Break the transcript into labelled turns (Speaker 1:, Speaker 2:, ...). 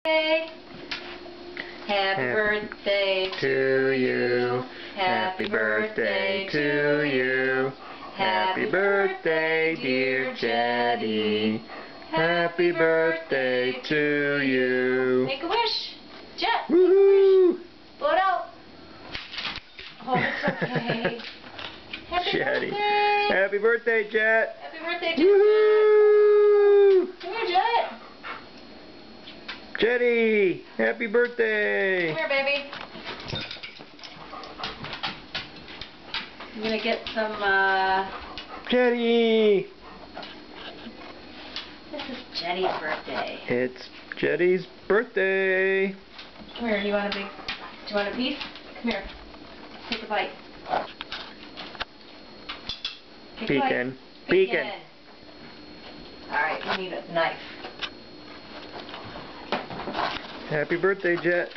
Speaker 1: Happy birthday to you. Happy birthday to you. Happy birthday, dear Jetty. Happy birthday to you.
Speaker 2: Make a wish. Jet.
Speaker 1: Woohoo!
Speaker 2: Blow it out. Oh, it's okay. Happy
Speaker 1: Jetty.
Speaker 2: birthday.
Speaker 1: Happy birthday, Jet.
Speaker 2: Happy birthday, Jet.
Speaker 1: Woohoo!
Speaker 2: Come here, Jet.
Speaker 1: Jetty, happy birthday.
Speaker 2: Come here, baby. I'm gonna get some,
Speaker 1: Jetty.
Speaker 2: This is Jetty's birthday.
Speaker 1: It's Jetty's birthday.
Speaker 2: Come here, do you want a piece? Come here. Take a bite. Take a bite.
Speaker 1: Peeking. Peeking.
Speaker 2: Alright, we need a knife.
Speaker 1: Happy birthday, Jet.